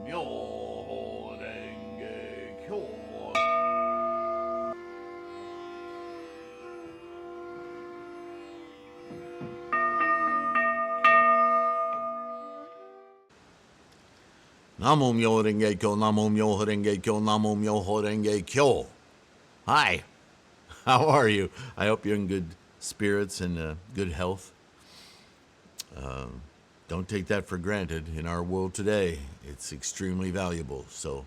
Myoho Renge Kyo. Namo Myoho Renge Kyo, Namo Myoho Renge Kyo, Namo Myoho Renge Kyo. Hi, how are you? I hope you're in good spirits and good health. Don't take that for granted in our world today. It's extremely valuable. So,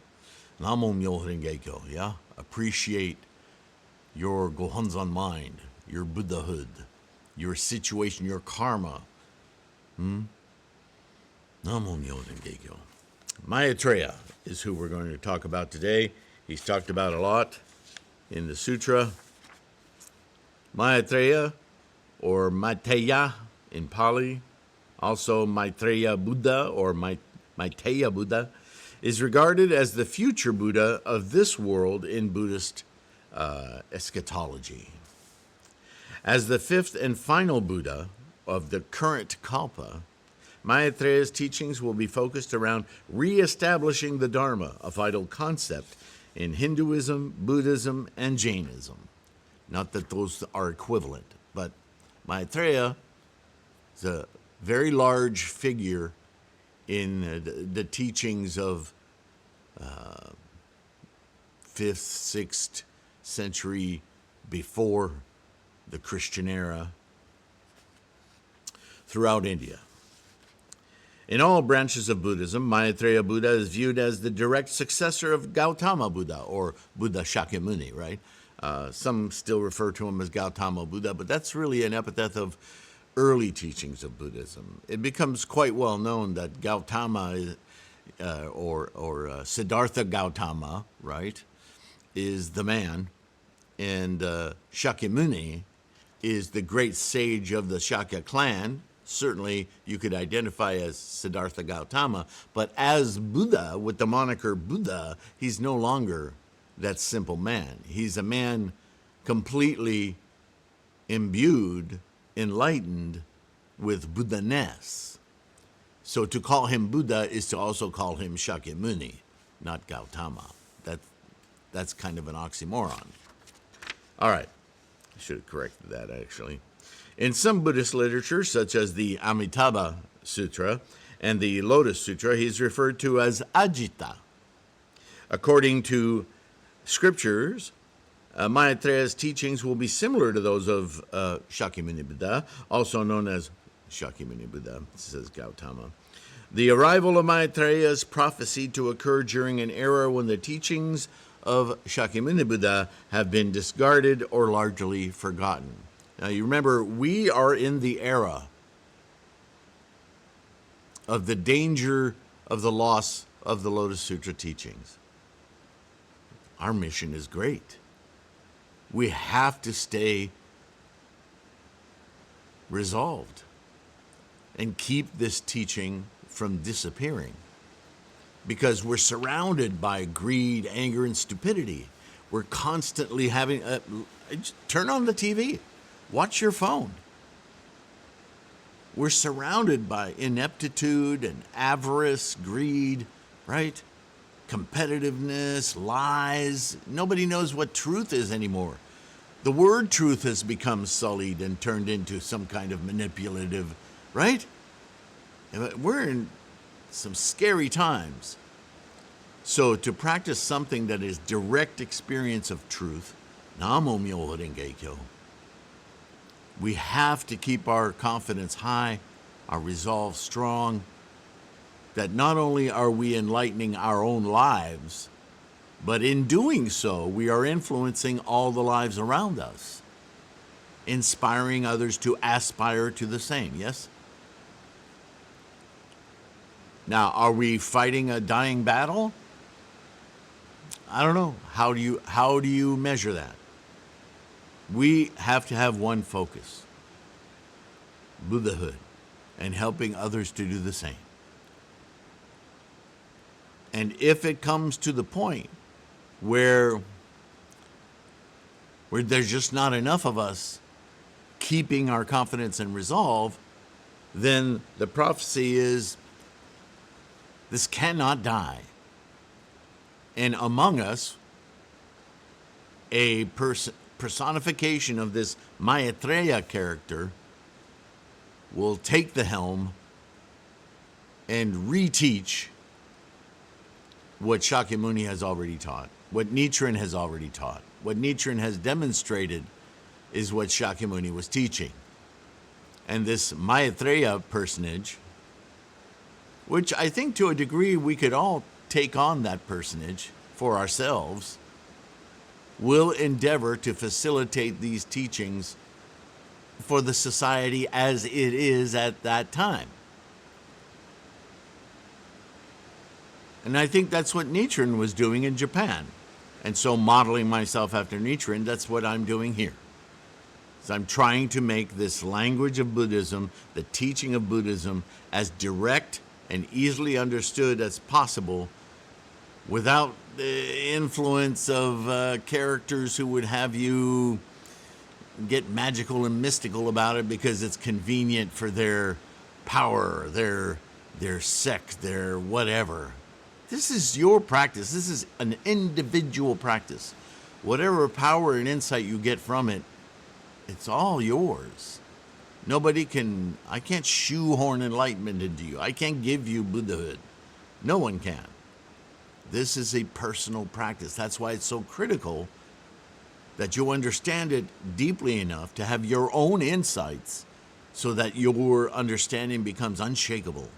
Namo Myoho Renge Kyo, yeah? Appreciate your Gohonzon mind, your Buddhahood, your situation, your karma. Namo Myoho Renge Kyo. Maitreya is who we're going to talk about today. He's talked about a lot in the sutra. Maitreya, or Maitreya in Pali, also Maitreya Buddha or Maitreya Buddha, is regarded as the future Buddha of this world in Buddhist eschatology. As the fifth and final Buddha of the current Kalpa, Maitreya's teachings will be focused around re-establishing the Dharma, a vital concept in Hinduism, Buddhism, and Jainism. Not that those are equivalent, but Maitreya is a very large figure in the teachings of 5th, 6th century before the Christian era throughout India. In all branches of Buddhism, Maitreya Buddha is viewed as the direct successor of Gautama Buddha, or Buddha Shakyamuni, right? Some still refer to him as Gautama Buddha, but that's really an epithet of early teachings of Buddhism. It becomes quite well known that Gautama, or Siddhartha Gautama, right, is the man, and Shakyamuni is the great sage of the Shakya clan. Certainly, you could identify as Siddhartha Gautama, but as Buddha, with the moniker Buddha, he's no longer that simple man. He's a man completely imbued, enlightened with Buddha-ness. So to call him Buddha is to also call him Shakyamuni, not Gautama. That's kind of an oxymoron. All right, I should have corrected that, actually. In some Buddhist literature, such as the Amitabha Sutra and the Lotus Sutra, he is referred to as Ajita. According to scriptures, Maitreya's teachings will be similar to those of Shakyamuni Buddha, also known as Shakyamuni Buddha, says Gautama. The arrival of Maitreya is prophesied to occur during an era when the teachings of Shakyamuni Buddha have been discarded or largely forgotten. Now, you remember, we are in the era of the danger of the loss of the Lotus Sutra teachings. Our mission is great. We have to stay resolved and keep this teaching from disappearing, because we're surrounded by greed, anger, and stupidity. We're constantly having turn on the TV. Watch your phone. We're surrounded by ineptitude and avarice, greed, right? Competitiveness, lies. Nobody knows what truth is anymore. The word truth has become sullied and turned into some kind of manipulative, right? We're in some scary times. So to practice something that is direct experience of truth, Namo Myoho Renge Kyo, we have to keep our confidence high, our resolve strong, that not only are we enlightening our own lives, but in doing so, we are influencing all the lives around us, inspiring others to aspire to the same, yes? Now, are we fighting a dying battle? I don't know. How do you measure that? We have to have one focus, Buddhahood, and helping others to do the same. And if it comes to the point where there's just not enough of us keeping our confidence and resolve, then the prophecy is This cannot die. And among us, a personification of this Maitreya character will take the helm and reteach what Shakyamuni has already taught, what Nichiren has already taught. What Nichiren has demonstrated is what Shakyamuni was teaching. And this Maitreya personage, which I think to a degree we could all take on that personage for ourselves, will endeavor to facilitate these teachings for the society as it is at that time. And I think that's what Nichiren was doing in Japan. And so modeling myself after Nichiren, that's what I'm doing here. So I'm trying to make this language of Buddhism, the teaching of Buddhism, as direct and easily understood as possible without the influence of characters who would have you get magical and mystical about it because it's convenient for their power, their sect, their whatever. This is your practice. This is an individual practice. Whatever power and insight you get from it, it's all yours. I can't shoehorn enlightenment into you. I can't give you Buddhahood. No one can. This is a personal practice. That's why it's so critical that you understand it deeply enough to have your own insights so that your understanding becomes unshakable.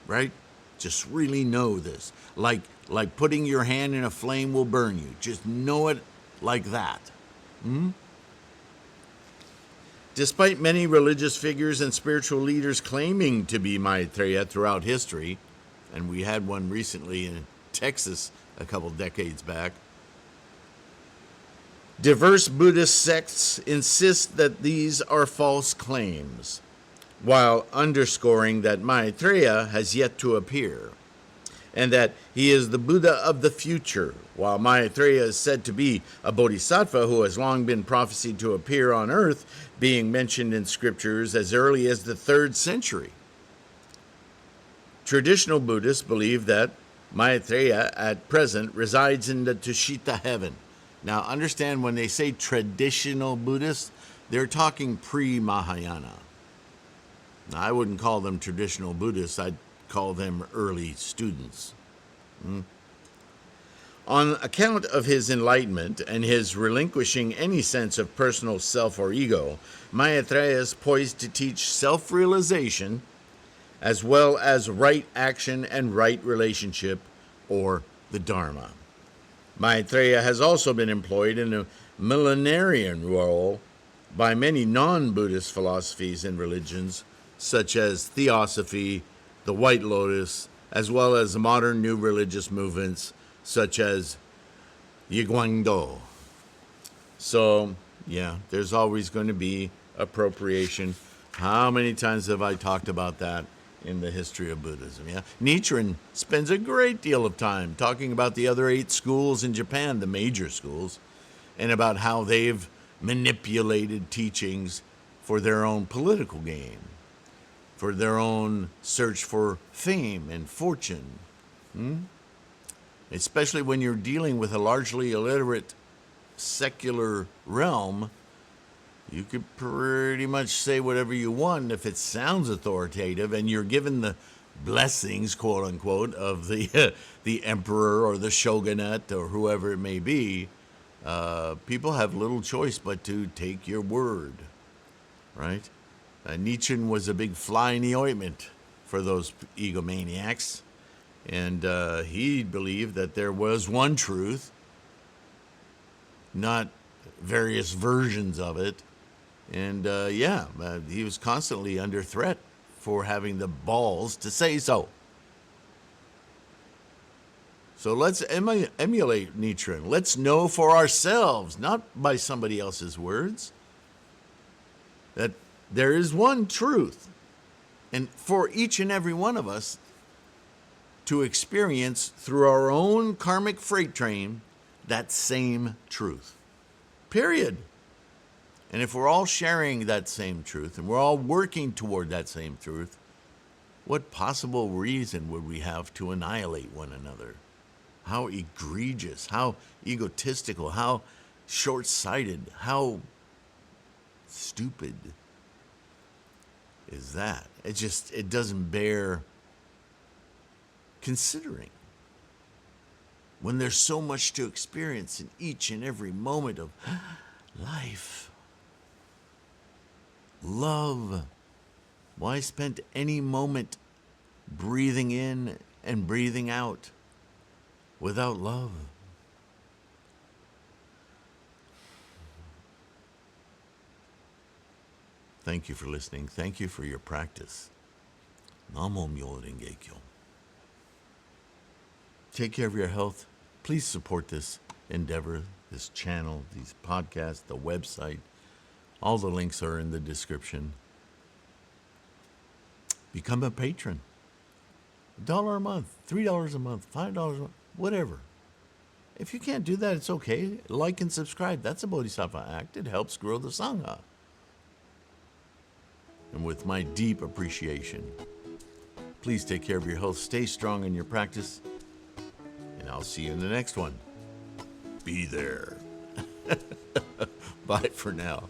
Right? Just really know this. Like putting your hand in a flame will burn you. Just know it like that. Despite many religious figures and spiritual leaders claiming to be Maitreya throughout history, and we had one recently in Texas a couple decades back, diverse Buddhist sects insist that these are false claims, while underscoring that Maitreya has yet to appear, and that he is the Buddha of the future, while Maitreya is said to be a Bodhisattva who has long been prophesied to appear on earth, being mentioned in scriptures as early as the 3rd century. Traditional Buddhists believe that Maitreya at present resides in the Tushita heaven. Now understand, when they say traditional Buddhists, they're talking pre-Mahayana. Now, I wouldn't call them traditional Buddhists. I'd call them early students. On account of his enlightenment and his relinquishing any sense of personal self or ego, Maitreya is poised to teach self-realization as well as right action and right relationship, or the Dharma. Maitreya has also been employed in a millenarian role by many non-Buddhist philosophies and religions, such as Theosophy, the White Lotus, as well as modern new religious movements such as Yiguangdo. So, yeah, there's always going to be appropriation. How many times have I talked about that in the history of Buddhism? Yeah, Nichiren spends a great deal of time talking about the other 8 schools in Japan, the major schools, and about how they've manipulated teachings for their own political gain, for their own search for fame and fortune. Especially when you're dealing with a largely illiterate secular realm, you could pretty much say whatever you want if it sounds authoritative and you're given the blessings, quote unquote, of the emperor or the shogunate or whoever it may be. People have little choice but to take your word, right? Nichiren was a big fly in the ointment for those egomaniacs. And he believed that there was one truth, not various versions of it. And he was constantly under threat for having the balls to say so. So let's emulate Nichiren. Let's know for ourselves, not by somebody else's words, that there is one truth. And for each and every one of us to experience through our own karmic freight train that same truth. Period. And if we're all sharing that same truth and we're all working toward that same truth, What possible reason would we have to annihilate one another? How egregious, how egotistical, how short-sighted, how stupid is that? It doesn't bear considering. When there's so much to experience in each and every moment of life. Love. Why spend any moment breathing in and breathing out without love? Thank you for listening. Thank you for your practice. Namo Myoho Renge Kyo. Take care of your health. Please support this endeavor, this channel, these podcasts, the website. All the links are in the description. Become a patron. $1 a month, $3 a month, $5 a month, whatever. If you can't do that, it's okay. Like and subscribe. That's a Bodhisattva act. It helps grow the Sangha. And with my deep appreciation, please take care of your health. Stay strong in your practice. And I'll see you in the next one. Be there. Bye for now.